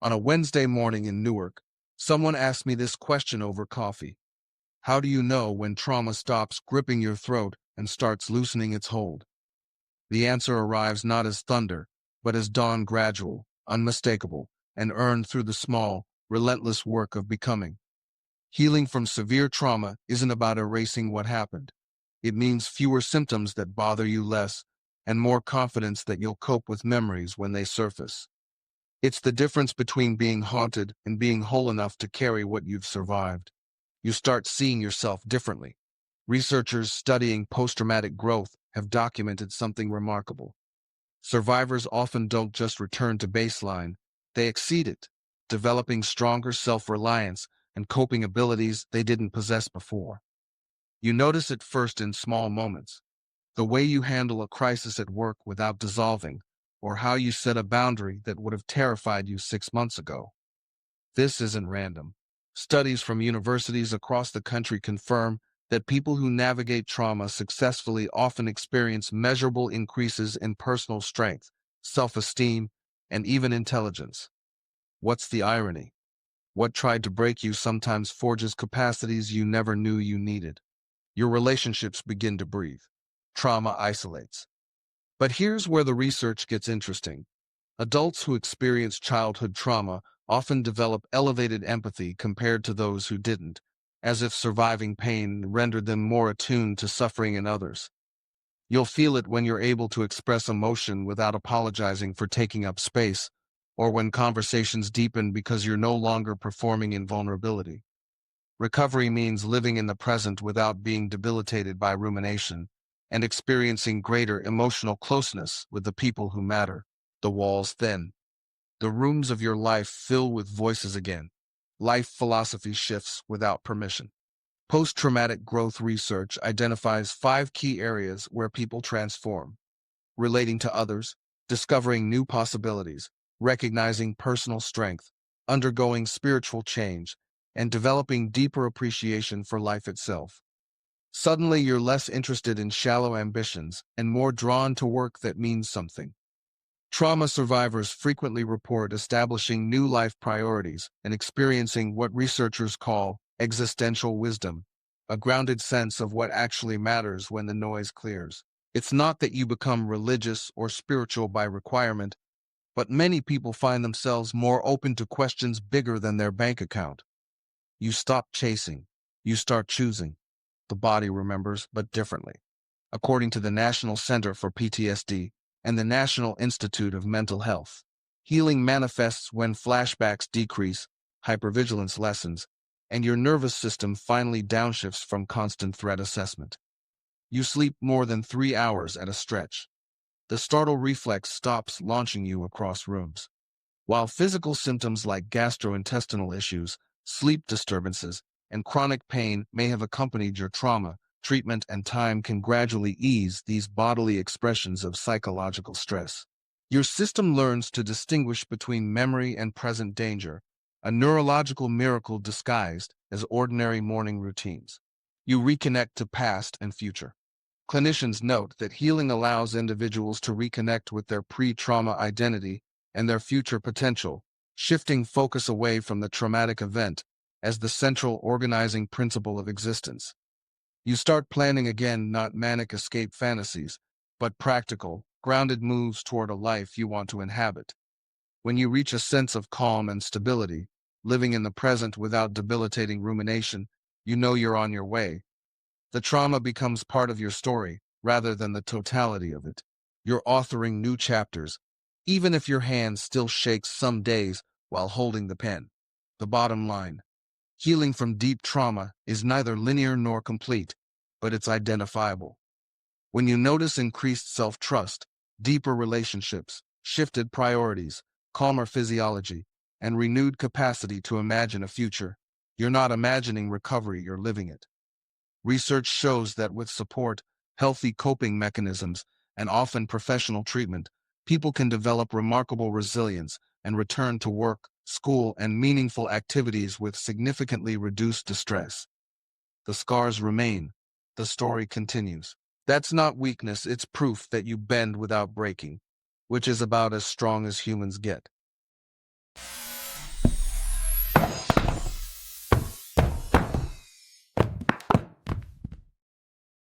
On a Wednesday morning in Newark, someone asked me this question over coffee. How do you know when trauma stops gripping your throat and starts loosening its hold? The answer arrives not as thunder, but as dawn, gradual, unmistakable, and earned through the small, relentless work of becoming. Healing from severe trauma isn't about erasing what happened. It means fewer symptoms that bother you less, and more confidence that you'll cope with memories when they surface. It's the difference between being haunted and being whole enough to carry what you've survived. You start seeing yourself differently. Researchers studying post-traumatic growth have documented something remarkable. Survivors often don't just return to baseline, they exceed it, developing stronger self-reliance and coping abilities they didn't possess before. You notice it first in small moments. The way you handle a crisis at work without dissolving, or how you set a boundary that would have terrified you 6 months ago. This isn't random. Studies from universities across the country confirm that people who navigate trauma successfully often experience measurable increases in personal strength, self-esteem, and even intelligence. What's the irony? What tried to break you sometimes forges capacities you never knew you needed. Your relationships begin to breathe. Trauma isolates. But here's where the research gets interesting. Adults who experience childhood trauma often develop elevated empathy compared to those who didn't, as if surviving pain rendered them more attuned to suffering in others. You'll feel it when you're able to express emotion without apologizing for taking up space, or when conversations deepen because you're no longer performing in vulnerability. Recovery means living in the present without being debilitated by rumination, and experiencing greater emotional closeness with the people who matter. The walls thin. The rooms of your life fill with voices again. Life philosophy shifts without permission. Post-traumatic growth research identifies 5 key areas where people transform: relating to others, discovering new possibilities, recognizing personal strength, undergoing spiritual change, and developing deeper appreciation for life itself. Suddenly, you're less interested in shallow ambitions and more drawn to work that means something. Trauma survivors frequently report establishing new life priorities and experiencing what researchers call existential wisdom, a grounded sense of what actually matters when the noise clears. It's not that you become religious or spiritual by requirement, but many people find themselves more open to questions bigger than their bank account. You stop chasing. You start choosing. The body remembers, but differently. According to the National Center for PTSD and the National Institute of Mental Health, healing manifests when flashbacks decrease, hypervigilance lessens, and your nervous system finally downshifts from constant threat assessment. You sleep more than 3 hours at a stretch. The startle reflex stops launching you across rooms. While physical symptoms like gastrointestinal issues, sleep disturbances, and chronic pain may have accompanied your trauma, treatment and time can gradually ease these bodily expressions of psychological stress. Your system learns to distinguish between memory and present danger, a neurological miracle disguised as ordinary morning routines. You reconnect to past and future. Clinicians note that healing allows individuals to reconnect with their pre-trauma identity and their future potential, shifting focus away from the traumatic event as the central organizing principle of existence. You start planning again not manic escape fantasies, but practical, grounded moves toward a life you want to inhabit. When you reach a sense of calm and stability, living in the present without debilitating rumination, you know you're on your way. The trauma becomes part of your story rather than the totality of it. You're authoring new chapters, even if your hand still shakes some days while holding the pen. The bottom line: healing from deep trauma is neither linear nor complete, but it's identifiable. When you notice increased self-trust, deeper relationships, shifted priorities, calmer physiology, and renewed capacity to imagine a future, you're not imagining recovery, you're living it. Research shows that with support, healthy coping mechanisms, and often professional treatment, people can develop remarkable resilience and return to work, school, and meaningful activities with significantly reduced distress. The scars remain. The story continues. That's not weakness, it's proof that you bend without breaking, which is about as strong as humans get.